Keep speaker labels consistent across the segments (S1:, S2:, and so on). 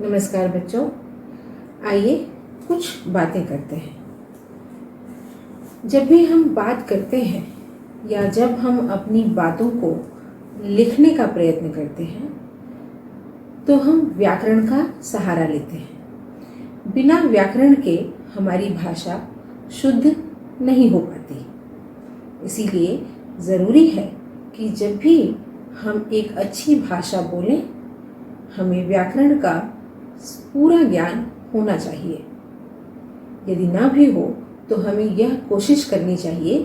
S1: नमस्कार बच्चों, आइए कुछ बातें करते हैं। जब भी हम बात करते हैं या जब हम अपनी बातों को लिखने का प्रयत्न करते हैं तो हम व्याकरण का सहारा लेते हैं। बिना व्याकरण के हमारी भाषा शुद्ध नहीं हो पाती। इसीलिए ज़रूरी है कि जब भी हम एक अच्छी भाषा बोलें, हमें व्याकरण का पूरा ज्ञान होना चाहिए। यदि ना भी हो तो हमें यह कोशिश करनी चाहिए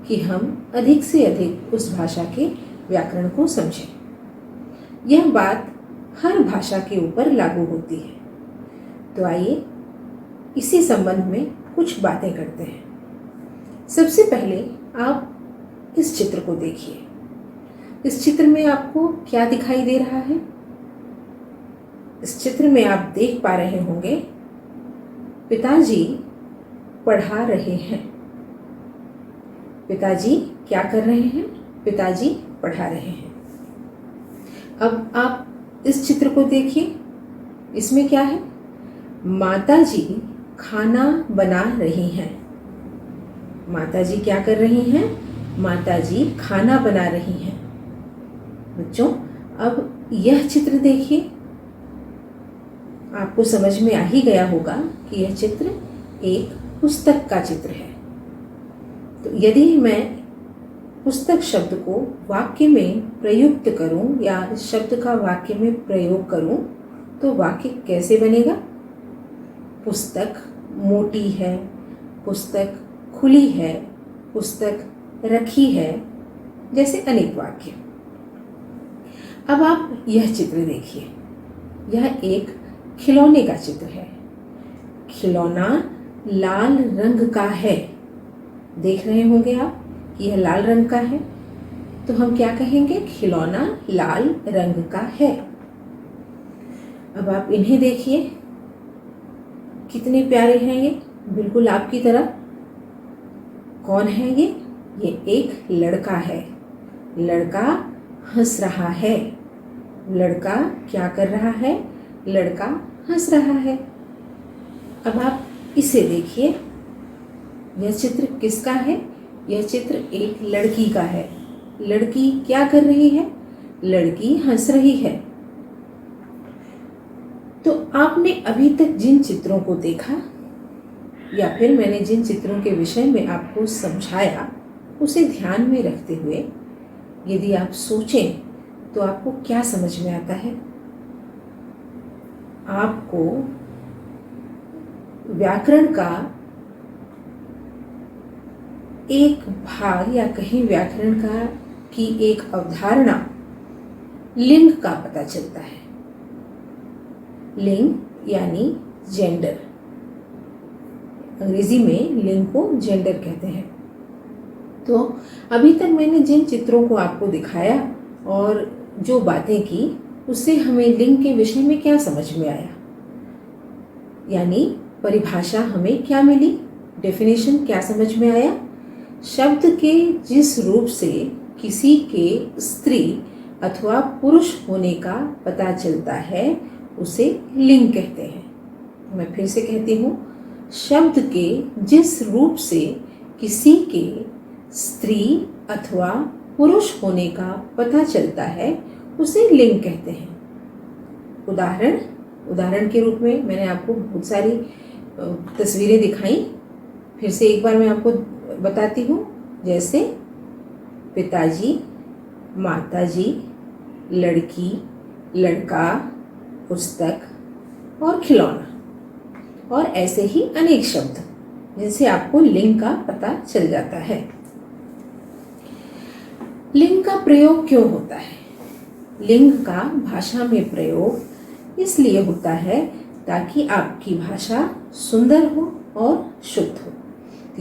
S1: कि हम अधिक से अधिक उस भाषा के व्याकरण को समझें। यह बात हर भाषा के ऊपर लागू होती है। तो आइए इसी संबंध में कुछ बातें करते हैं। सबसे पहले आप इस चित्र को देखिए। इस चित्र में आपको क्या दिखाई दे रहा है? इस चित्र में आप देख पा रहे होंगे पिताजी पढ़ा रहे हैं। पिताजी क्या कर रहे हैं? पिताजी पढ़ा रहे हैं। अब आप इस चित्र को देखिए। इसमें क्या है? माताजी खाना बना रही हैं। माताजी क्या कर रही हैं? माताजी खाना बना रही हैं। बच्चों, अब यह चित्र देखिए। आपको समझ में आ ही गया होगा कि यह चित्र एक पुस्तक का चित्र है। तो यदि मैं पुस्तक शब्द को वाक्य में प्रयुक्त करूं या इस शब्द का वाक्य में प्रयोग करूं तो वाक्य कैसे बनेगा? पुस्तक मोटी है, पुस्तक खुली है, पुस्तक रखी है, जैसे अनेक वाक्य। अब आप यह चित्र देखिए। यह एक खिलौने का चित्र है। खिलौना लाल रंग का है। देख रहे होंगे आप कि यह लाल रंग का है, तो हम क्या कहेंगे? खिलौना लाल रंग का है। अब आप इन्हें देखिए, कितने प्यारे हैं ये, बिल्कुल आपकी तरह। कौन है ये? ये एक लड़का है। लड़का हंस रहा है। लड़का क्या कर रहा है? लड़का हंस रहा है। अब आप इसे देखिए। यह चित्र किसका है? यह चित्र एक लड़की का है। लड़की क्या कर रही है? लड़की हंस रही है। तो आपने अभी तक जिन चित्रों को देखा या फिर मैंने जिन चित्रों के विषय में आपको समझाया, उसे ध्यान में रखते हुए यदि आप सोचें तो आपको क्या समझ में आता है? आपको व्याकरण का एक भाग या कहीं व्याकरण की एक अवधारणा लिंग का पता चलता है। लिंग यानी जेंडर। अंग्रेजी में लिंग को जेंडर कहते हैं। तो अभी तक मैंने जिन चित्रों को आपको दिखाया और जो बातें की, उससे हमें लिंग के विषय में क्या समझ में आया? यानी परिभाषा हमें क्या मिली? डेफिनेशन क्या समझ में आया? शब्द के जिस रूप से किसी के स्त्री अथवा पुरुष होने का पता चलता है उसे लिंग कहते हैं। मैं फिर से कहती हूँ, शब्द के जिस रूप से किसी के स्त्री अथवा पुरुष होने का पता चलता है उसे लिंग कहते हैं। उदाहरण के रूप में मैंने आपको बहुत सारी तस्वीरें दिखाई। फिर से एक बार मैं आपको बताती हूँ। जैसे पिताजी, माताजी, लड़की, लड़का, पुस्तक और खिलौना, और ऐसे ही अनेक शब्द जिनसे आपको लिंग का पता चल जाता है। लिंग का प्रयोग क्यों होता है? लिंग का भाषा में प्रयोग इसलिए होता है ताकि आपकी भाषा सुंदर हो और शुद्ध हो।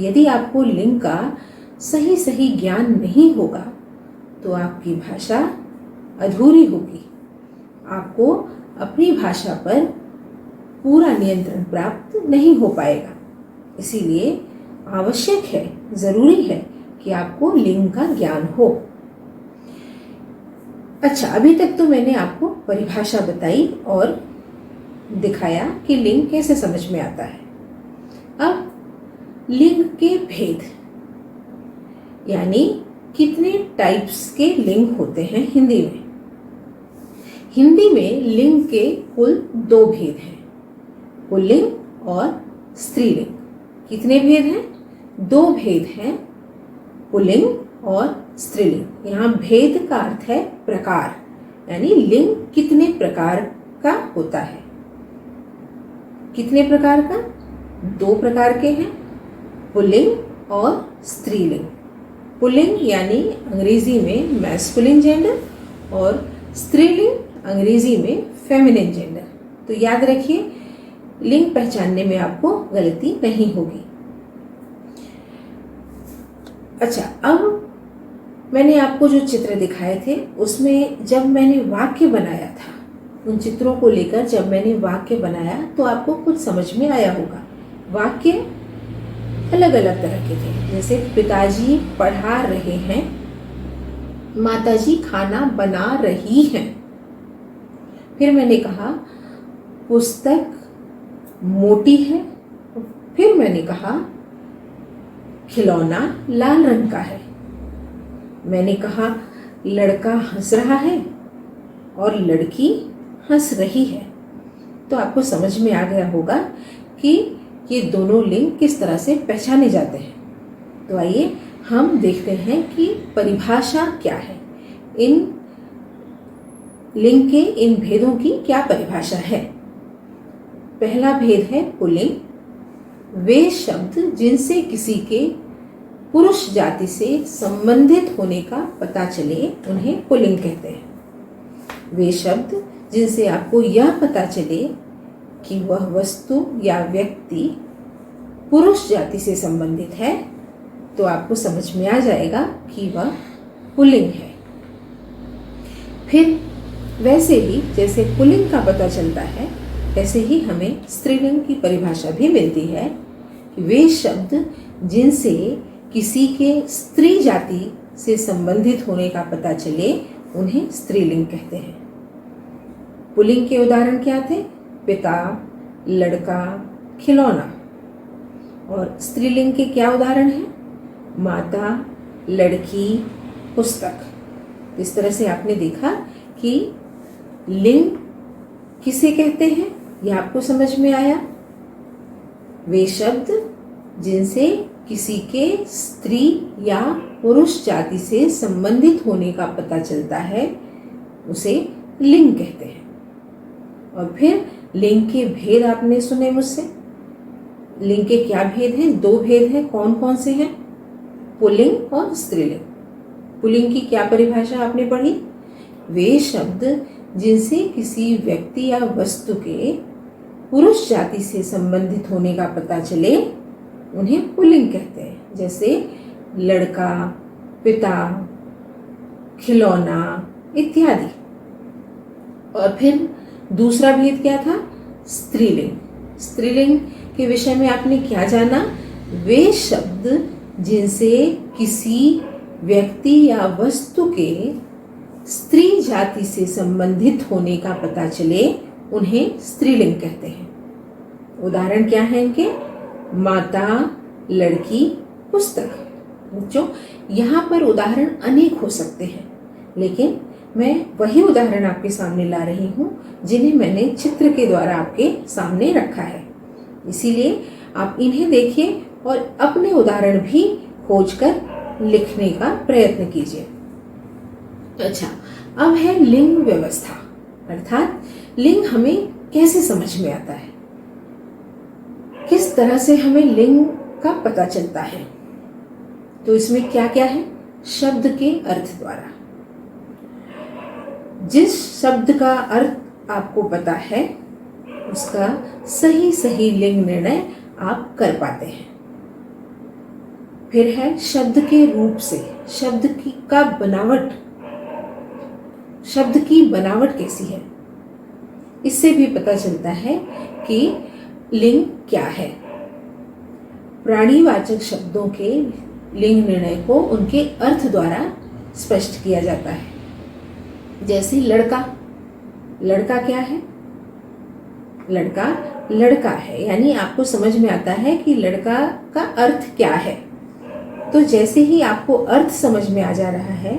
S1: यदि आपको लिंग का सही ज्ञान नहीं होगा तो आपकी भाषा अधूरी होगी। आपको अपनी भाषा पर पूरा नियंत्रण प्राप्त नहीं हो पाएगा। इसीलिए आवश्यक है, ज़रूरी है कि आपको लिंग का ज्ञान हो। अच्छा, अभी तक तो मैंने आपको परिभाषा बताई और दिखाया कि लिंग कैसे समझ में आता है। अब लिंग के भेद, यानी कितने टाइप्स के लिंग होते हैं हिंदी में। हिंदी में लिंग के कुल 2 भेद हैं, पुल्लिंग और स्त्रीलिंग। कितने भेद हैं? 2 भेद हैं, पुल्लिंग और स्त्रीलिंग। यहाँ भेद का अर्थ है प्रकार, यानी लिंग कितने प्रकार का होता है। कितने प्रकार का? 2 प्रकार के हैं, पुल्लिंग और स्त्रीलिंग। पुल्लिंग यानी अंग्रेजी में मैस्कुलिन जेंडर और स्त्रीलिंग अंग्रेजी में फेमिनिन जेंडर। तो याद रखिए, लिंग पहचानने में आपको गलती नहीं होगी। अच्छा, अब मैंने आपको जो चित्र दिखाए थे उसमें जब मैंने वाक्य बनाया था, उन चित्रों को लेकर जब मैंने वाक्य बनाया तो आपको कुछ समझ में आया होगा। वाक्य अलग अलग तरह के थे, जैसे पिताजी पढ़ा रहे हैं, माताजी खाना बना रही हैं। फिर मैंने कहा पुस्तक मोटी है। फिर मैंने कहा खिलौना लाल रंग का है। मैंने कहा लड़का हंस रहा है और लड़की हंस रही है। तो आपको समझ में आ गया होगा कि ये दोनों लिंग किस तरह से पहचाने जाते हैं। तो आइए हम देखते हैं कि परिभाषा क्या है, इन लिंग के इन भेदों की क्या परिभाषा है। पहला भेद है पुल्लिंग। वे शब्द जिनसे किसी के पुरुष जाति से संबंधित होने का पता चले उन्हें पुल्लिंग कहते हैं। वे शब्द जिनसे आपको यह पता चले कि वह वस्तु या व्यक्ति पुरुष जाति से संबंधित है, तो आपको समझ में आ जाएगा कि वह पुल्लिंग है। फिर वैसे ही जैसे पुल्लिंग का पता चलता है, ऐसे ही हमें स्त्रीलिंग की परिभाषा भी मिलती है कि वे शब्द जिनसे किसी के स्त्री जाति से संबंधित होने का पता चले उन्हें स्त्रीलिंग कहते हैं। पुल्लिंग के उदाहरण क्या थे? पिता, लड़का, खिलौना। और स्त्रीलिंग के क्या उदाहरण हैं? माता, लड़की, पुस्तक। इस तरह से आपने देखा कि लिंग किसे कहते हैं, यह आपको समझ में आया। वे शब्द जिनसे किसी के स्त्री या पुरुष जाति से संबंधित होने का पता चलता है उसे लिंग कहते हैं। और फिर लिंग के भेद आपने सुने मुझसे। लिंग के क्या भेद हैं? 2 भेद हैं। कौन कौन से हैं? पुल्लिंग और स्त्रीलिंग। पुल्लिंग की क्या परिभाषा आपने पढ़ी? वे शब्द जिनसे किसी व्यक्ति या वस्तु के पुरुष जाति से संबंधित होने का पता चले उन्हें पुल्लिंग कहते हैं, जैसे लड़का, पिता, खिलौना इत्यादि। और फिर दूसरा भेद क्या था? स्त्रीलिंग। स्त्रीलिंग के विषय में आपने क्या जाना? वे शब्द जिनसे किसी व्यक्ति या वस्तु के स्त्री जाति से संबंधित होने का पता चले उन्हें स्त्रीलिंग कहते हैं। उदाहरण क्या है इनके? माता, लड़की, पुस्तक। बच्चों, यहाँ पर उदाहरण अनेक हो सकते हैं, लेकिन मैं वही उदाहरण आपके सामने ला रही हूँ जिन्हें मैंने चित्र के द्वारा आपके सामने रखा है। इसीलिए आप इन्हें देखिए और अपने उदाहरण भी खोजकर लिखने का प्रयत्न कीजिए। अच्छा, अब है लिंग व्यवस्था, अर्थात लिंग हमें कैसे समझ में आता है, किस तरह से हमें लिंग का पता चलता है। तो इसमें क्या क्या है? शब्द के अर्थ द्वारा। जिस शब्द का अर्थ आपको पता है उसका सही सही लिंग निर्णय आप कर पाते हैं। फिर है शब्द के रूप से, शब्द की बनावट कैसी है, इससे भी पता चलता है कि लिंग क्या है। प्राणीवाचक शब्दों के लिंग निर्णय को उनके अर्थ द्वारा स्पष्ट किया जाता है। जैसे लड़का, लड़का क्या है? लड़का लड़का है, यानी आपको समझ में आता है कि लड़का का अर्थ क्या है। तो जैसे ही आपको अर्थ समझ में आ जा रहा है,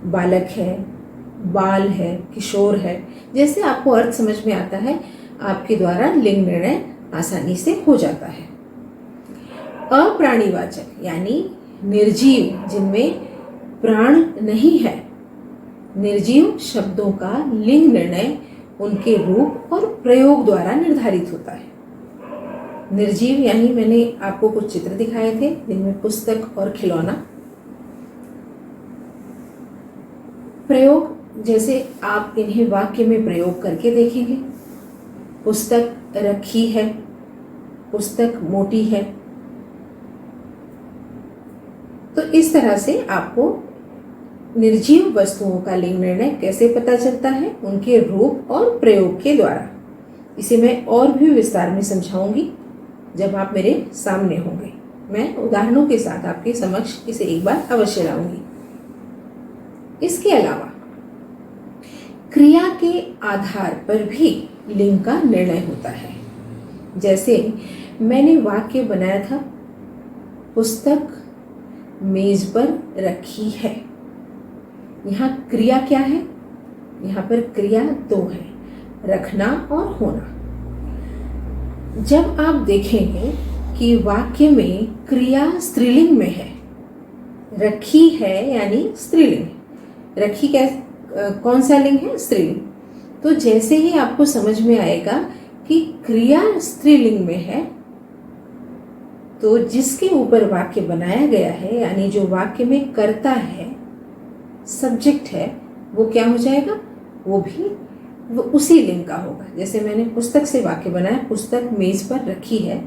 S1: बालक है, बाल है, किशोर है, जैसे आपको अर्थ समझ में आता है, आपके द्वारा लिंग निर्णय आसानी से हो जाता है। अप्राणीवाचक यानी निर्जीव, जिनमें प्राण नहीं है, निर्जीव शब्दों का लिंग निर्णय उनके रूप और प्रयोग द्वारा निर्धारित होता है। निर्जीव यानी मैंने आपको कुछ चित्र दिखाए थे, जिनमें पुस्तक और खिलौना। प्रयोग जैसे आप इन्हें वाक्य में प्रयोग करके देखेंगे। पुस्तक रखी है, पुस्तक मोटी है। तो इस तरह से आपको निर्जीव वस्तुओं का लिंग निर्णय कैसे पता चलता है, उनके रूप और प्रयोग के द्वारा। इसे मैं और भी विस्तार में समझाऊंगी जब आप मेरे सामने होंगे। मैं उदाहरणों के साथ आपके समक्ष इसे एक बार अवश्य लाऊंगी। इसके अलावा क्रिया के आधार पर भी लिंग का निर्णय होता है। जैसे मैंने वाक्य बनाया था, पुस्तक मेज पर रखी है। यहाँ क्रिया क्या है? यहाँ पर क्रिया दो है, रखना और होना। जब आप देखेंगे कि वाक्य में क्रिया स्त्रीलिंग में है, रखी है यानी स्त्रीलिंग, रखी कौन सा लिंग है? स्त्रीलिंग। तो जैसे ही आपको समझ में आएगा कि क्रिया स्त्रीलिंग में है, तो जिसके ऊपर वाक्य बनाया गया है, यानी जो वाक्य में कर्ता है, सब्जेक्ट है, वो क्या हो जाएगा? वो उसी लिंग का होगा। जैसे मैंने पुस्तक से वाक्य बनाया, पुस्तक मेज पर रखी है,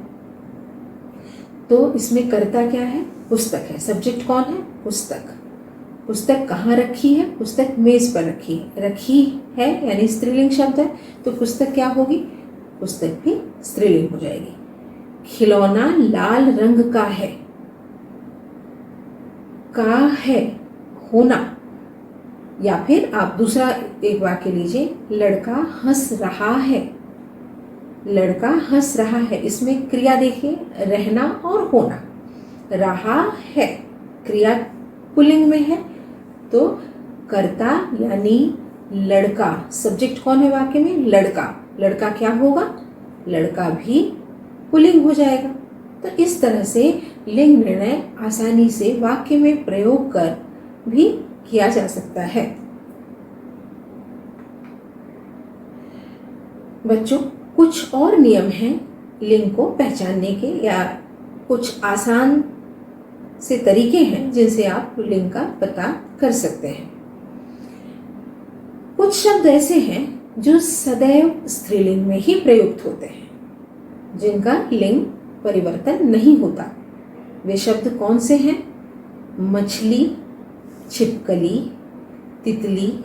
S1: तो इसमें कर्ता क्या है? पुस्तक है। सब्जेक्ट कौन है? पुस्तक। पुस्तक कहाँ रखी है? पुस्तक मेज पर रखी है। रखी है यानी स्त्रीलिंग शब्द है, तो पुस्तक क्या होगी? पुस्तक भी स्त्रीलिंग हो जाएगी। खिलौना लाल रंग का है, का है होना। या फिर आप दूसरा एक वाक्य लीजिए, लड़का हंस रहा है। लड़का हंस रहा है, इसमें क्रिया देखिए, रहना और होना। रहा है क्रिया पुल्लिंग में है, तो कर्ता यानी लड़का, सब्जेक्ट कौन है वाक्य में? लड़का। लड़का क्या होगा? लड़का भी पुल्लिंग हो जाएगा। तो इस तरह से लिंग निर्णय आसानी से वाक्य में प्रयोग कर भी किया जा सकता है। बच्चों, कुछ और नियम हैं लिंग को पहचानने के, या कुछ आसान से तरीके हैं जिनसे आप लिंग का पता कर सकते हैं। कुछ शब्द ऐसे हैं जो सदैव स्त्रीलिंग में ही प्रयुक्त होते हैं, जिनका लिंग परिवर्तन नहीं होता। वे शब्द कौन से हैं? मछली, छिपकली, तितली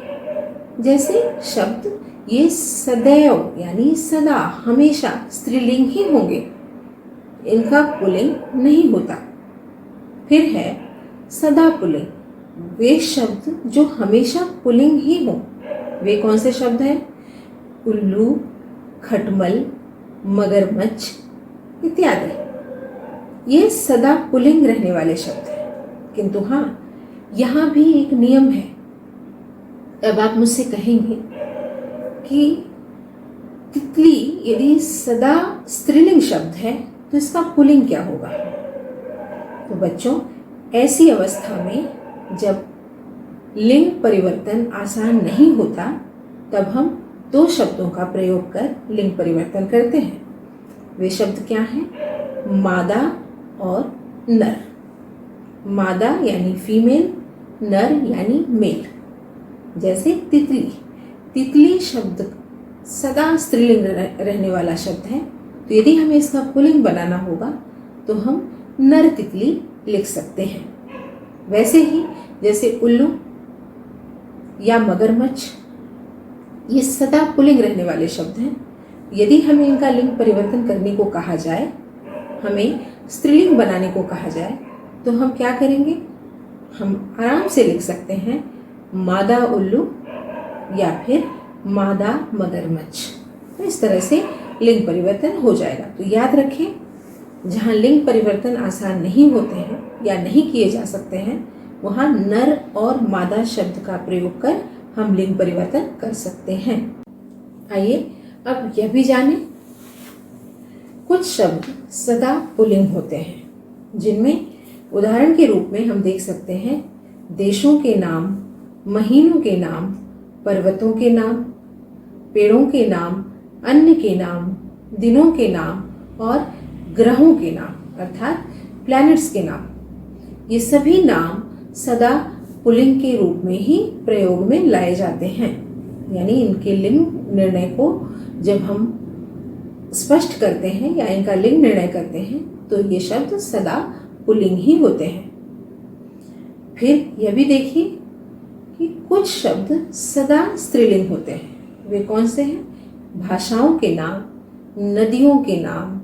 S1: जैसे शब्द, ये सदैव यानी सदा, हमेशा स्त्रीलिंग ही होंगे, इनका पुल्लिंग नहीं होता। फिर है सदा पुल्लिंग, वे शब्द जो हमेशा पुल्लिंग ही हों। वे कौन से शब्द हैं? उल्लू, खटमल, मगरमच्छ इत्यादि। ये सदा पुल्लिंग रहने वाले शब्द हैं। किंतु हाँ, यहाँ भी एक नियम है। अब आप मुझसे कहेंगे कि तितली यदि सदा स्त्रीलिंग शब्द है, तो इसका पुल्लिंग क्या होगा? तो बच्चों, ऐसी अवस्था में जब लिंग परिवर्तन आसान नहीं होता, तब हम दो शब्दों का प्रयोग कर लिंग परिवर्तन करते हैं। वे शब्द क्या हैं? मादा और नर। मादा यानी फीमेल, नर यानी मेल। जैसे तितली, तितली शब्द सदा स्त्रीलिंग रहने वाला शब्द है, तो यदि हमें इसका पुल्लिंग बनाना होगा तो हम नर तितली लिख सकते हैं। वैसे ही जैसे उल्लू या मगरमच्छ, ये सदा पुल्लिंग रहने वाले शब्द हैं। यदि हमें इनका लिंग परिवर्तन करने को कहा जाए, हमें स्त्रीलिंग बनाने को कहा जाए, तो हम क्या करेंगे? हम आराम से लिख सकते हैं मादा उल्लू या फिर मादा मगरमच्छ। तो इस तरह से लिंग परिवर्तन हो जाएगा। तो याद रखें, जहाँ लिंग परिवर्तन आसान नहीं होते हैं या नहीं किए जा सकते हैं, वहाँ नर और मादा शब्द का प्रयोग कर हम लिंग परिवर्तन कर सकते हैं। आइए अब यह भी जानें, कुछ शब्द सदा पुल्लिंग होते हैं, जिनमें उदाहरण के रूप में हम देख सकते हैं देशों के नाम, महीनों के नाम, पर्वतों के नाम, पेड़ों के नाम, अन्न के नाम, दिनों के नाम और ग्रहों के नाम अर्थात प्लैनेट्स के नाम। ये सभी नाम सदा पुल्लिंग के रूप में ही प्रयोग में लाए जाते हैं, यानी इनके लिंग निर्णय को जब हम स्पष्ट करते हैं या इनका लिंग निर्णय करते हैं तो ये शब्द सदा पुल्लिंग ही होते हैं। फिर यह भी देखिए कि कुछ शब्द सदा स्त्रीलिंग होते हैं। वे कौन से हैं? भाषाओं के नाम, नदियों के नाम,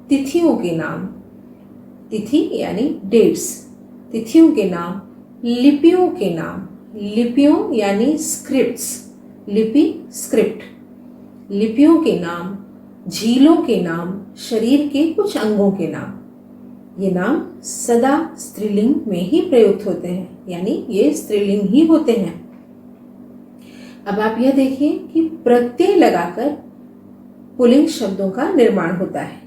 S1: तिथियों के नाम, तिथि यानी डेट्स, तिथियों के नाम, लिपियों के नाम, लिपियों यानी स्क्रिप्ट्स, लिपि स्क्रिप्ट, लिपियों के नाम, झीलों के नाम, शरीर के कुछ अंगों के नाम। ये नाम सदा स्त्रीलिंग में ही प्रयुक्त होते हैं, यानी ये स्त्रीलिंग ही होते हैं। अब आप यह देखिए कि प्रत्यय लगाकर पुल्लिंग शब्दों का निर्माण होता है।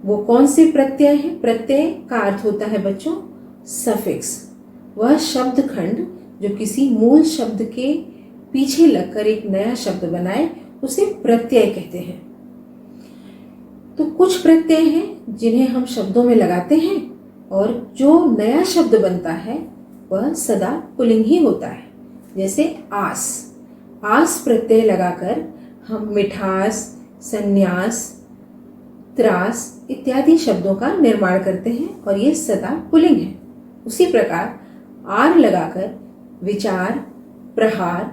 S1: वो कौन से प्रत्यय हैं? प्रत्यय का अर्थ होता है बच्चों सफिक्स, वह शब्द खंड जो किसी मूल शब्द के पीछे लगकर एक नया शब्द बनाए उसे प्रत्यय कहते हैं। तो कुछ प्रत्यय हैं जिन्हें हम शब्दों में लगाते हैं और जो नया शब्द बनता है वह सदा पुल्लिंग ही होता है। जैसे आस, आस प्रत्यय लगाकर हम मिठास, संन्यास, त्रास इत्यादि शब्दों का निर्माण करते हैं और ये सदा पुल्लिंग है। उसी प्रकार आर लगाकर विचार, प्रहार,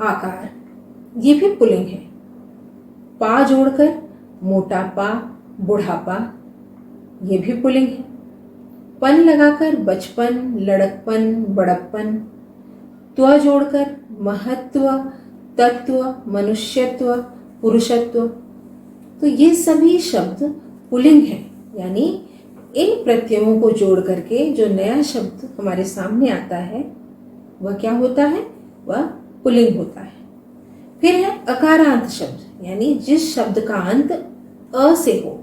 S1: आकार ये भी पुल्लिंग है। पा जोड़कर मोटापा, बुढ़ापा ये भी पुल्लिंग है। पन लगाकर बचपन, लड़कपन, बड़प्पन, त्व जोड़कर महत्व, तत्व, मनुष्यत्व, पुरुषत्व। तो ये सभी शब्द पुल्लिंग हैं, यानी इन प्रत्ययों को जोड़ करके जो नया शब्द हमारे सामने आता है वह क्या होता है? वह पुल्लिंग होता है। फिर है अकारांत शब्द, यानी जिस शब्द का अंत अ से हो,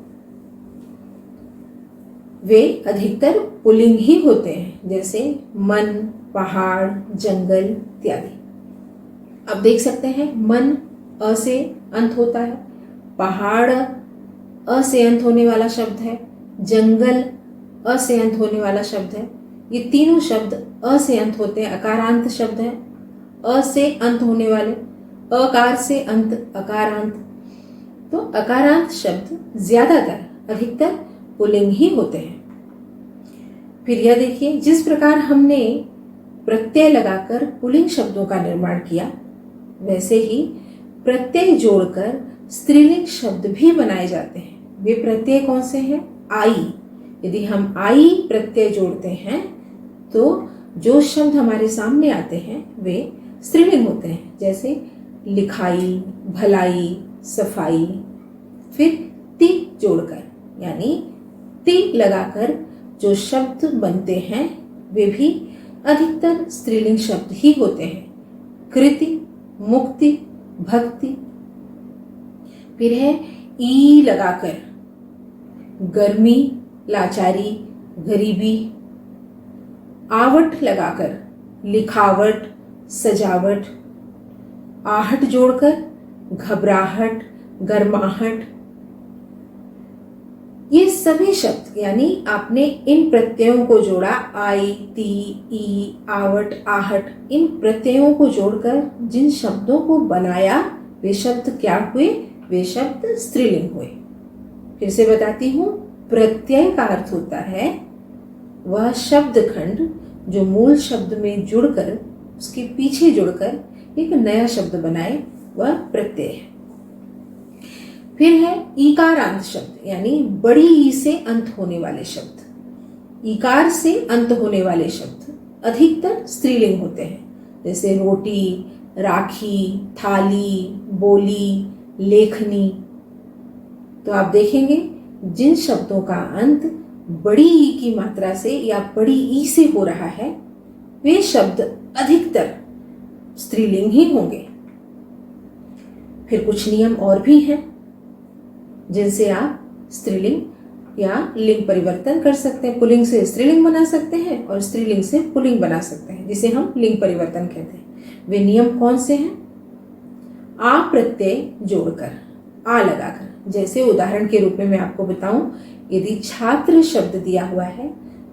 S1: वे अधिकतर पुल्लिंग ही होते हैं, जैसे मन, पहाड़, जंगल इत्यादि। अब देख सकते हैं मन अ से अंत होता है, पहाड़ अ से अंत होने वाला शब्द है, जंगल अ से अंत होने वाला शब्द है। ये तीनों शब्द अ से अंत होते हैं, अकारांत शब्द हैं। अ से अंत होने वाले, अकार से अंत अकारांत। तो अकारांत शब्द ज्यादातर, अधिकतर पुल्लिंग ही होते हैं। फिर यह देखिए, जिस प्रकार हमने प्रत्यय लगाकर पुल्लिंग शब्दों का निर्माण किया, वैसे ही प्रत्यय जोड़कर स्त्रीलिंग शब्द भी बनाए जाते हैं। वे प्रत्यय कौन से हैं? आई। यदि हम आई प्रत्यय जोड़ते हैं तो जो शब्द हमारे सामने आते हैं वे स्त्रीलिंग होते हैं, जैसे लिखाई, भलाई, सफाई। फिर ति जोड़कर, यानी ति लगाकर जो शब्द बनते हैं वे भी अधिकतर स्त्रीलिंग शब्द ही होते हैं। कृति, मुक्ति, भक्ति। फिर है ई लगाकर गर्मी, लाचारी, गरीबी। आवट लगाकर लिखावट, सजावट। आहट जोड़कर घबराहट, गर्माहट। ये सभी शब्द, यानी आपने इन प्रत्ययों को जोड़ा, आई, ती, ई, आवट, आहट, इन प्रत्ययों को जोड़कर जिन शब्दों को बनाया वे शब्द क्या हुए? वे शब्द स्त्रीलिंग हुए। फिर से बताती हूँ, प्रत्यय का अर्थ होता है वह शब्द खंड जो मूल शब्द में जुड़कर, उसके पीछे जुड़कर एक नया शब्द बनाए, वह प्रत्यय है। फिर है ईकारांत शब्द, यानी बड़ी ई से अंत होने वाले शब्द। ईकार से अंत होने वाले शब्द अधिकतर स्त्रीलिंग होते हैं, जैसे रोटी, राखी, थाली, बोली, लेखनी। तो आप देखेंगे जिन शब्दों का अंत बड़ी ई की मात्रा से या बड़ी ई से हो रहा है वे शब्द अधिकतर स्त्रीलिंग ही होंगे। फिर कुछ नियम और भी हैं जिनसे आप स्त्रीलिंग या लिंग परिवर्तन कर सकते हैं। पुल्लिंग से स्त्रीलिंग बना सकते हैं और स्त्रीलिंग से पुल्लिंग बना सकते हैं, जिसे हम लिंग परिवर्तन कहते हैं। वे नियम कौन से हैं? आ प्रत्यय जोड़कर, आ लगाकर। जैसे उदाहरण के रूप में मैं आपको बताऊं, यदि छात्र शब्द दिया हुआ है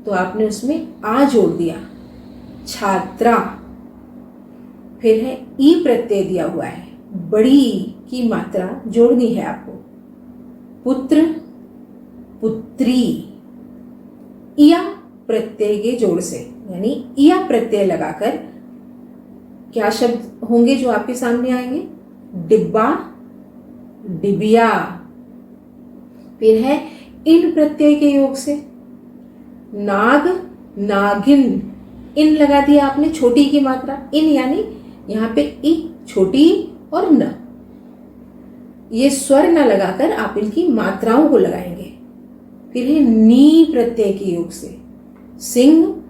S1: तो आपने उसमें आ जोड़ दिया, छात्रा। फिर है ई प्रत्यय दिया हुआ है, बड़ी ई की मात्रा जोड़नी है आपको, पुत्र, पुत्री। इया प्रत्यय के जोड़ से, यानी इया प्रत्यय लगाकर क्या शब्द होंगे जो आपके सामने आएंगे? डिब्बा, डिबिया। फिर है इन प्रत्यय के योग से, नाग, नागिन। इन लगा दिया आपने, छोटी की मात्रा, इन यानी यहां पे ई छोटी और न, ये स्वर न लगाकर आप इनकी मात्राओं को लगाएंगे। फिर है नी प्रत्यय के योग से, सिंह,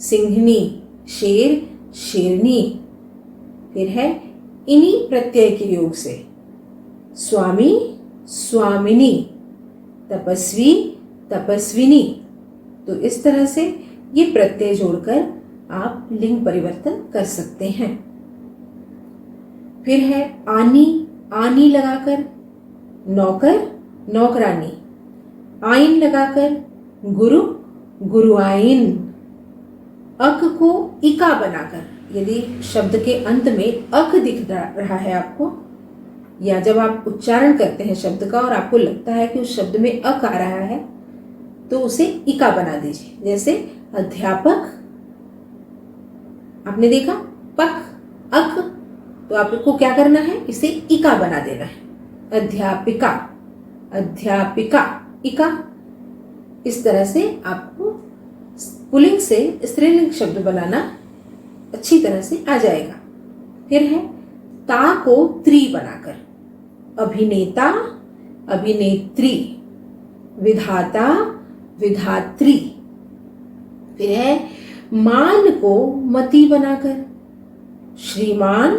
S1: सिंहनी, शेर, शेरनी। फिर है इनी प्रत्यय के योग से, स्वामी, स्वामिनी, तपस्वी, तपस्विनी। तो इस तरह से ये प्रत्यय जोड़कर आप लिंग परिवर्तन कर सकते हैं। फिर है आनी, आनी लगाकर नौकर, नौकरानी। आइन लगाकर गुरु, गुरुआइन। अक को इका बनाकर, यदि शब्द के अंत में अक दिख रहा है आपको, या जब आप उच्चारण करते हैं शब्द का और आपको लगता है कि उस शब्द में अक आ रहा है तो उसे इका बना दीजिए। जैसे अध्यापक, आपने देखा पक, अक, तो आपको क्या करना है? इसे इका बना देना है। अध्यापिका, अध्यापिका, इका। इस तरह से आपको पुल्लिंग से स्त्रीलिंग शब्द बनाना अच्छी तरह से आ जाएगा। फिर है ता को त्री बनाकर, अभिनेता, अभिनेत्री, विधाता, विधात्री। फिर है मान को मति बनाकर, श्रीमान,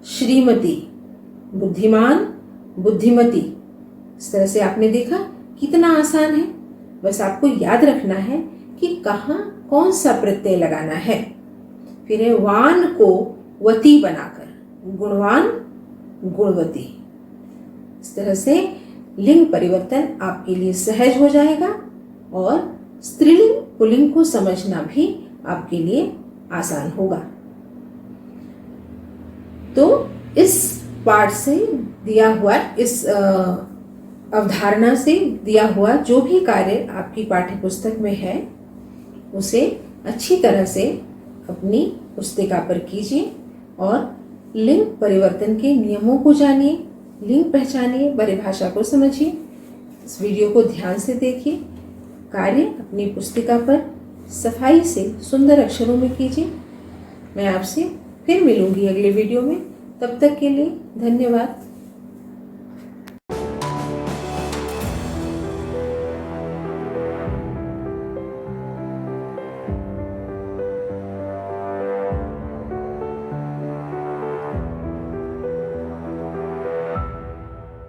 S1: श्रीमती, बुद्धिमान, बुद्धिमती। इस तरह से आपने देखा कितना आसान है। बस आपको याद रखना है कि कहाँ कौन सा प्रत्यय लगाना है। फिर है वान को वती बनाकर, गुणवान, गुणवती। इस तरह से लिंग परिवर्तन आपके लिए सहज हो जाएगा और स्त्रीलिंग पुल्लिंग को समझना भी आपके लिए आसान होगा। तो इस पाठ से दिया हुआ, इस अवधारणा से दिया हुआ जो भी कार्य आपकी पाठ्य पुस्तक में है उसे अच्छी तरह से अपनी पुस्तिका पर कीजिए और लिंग परिवर्तन के नियमों को जानिए, लिंग पहचानिए, परिभाषा को समझिए। इस वीडियो को ध्यान से देखिए, कार्य अपनी पुस्तिका पर सफाई से सुंदर अक्षरों में कीजिए। मैं आपसे फिर मिलूंगी अगले वीडियो में। तब तक के लिए धन्यवाद।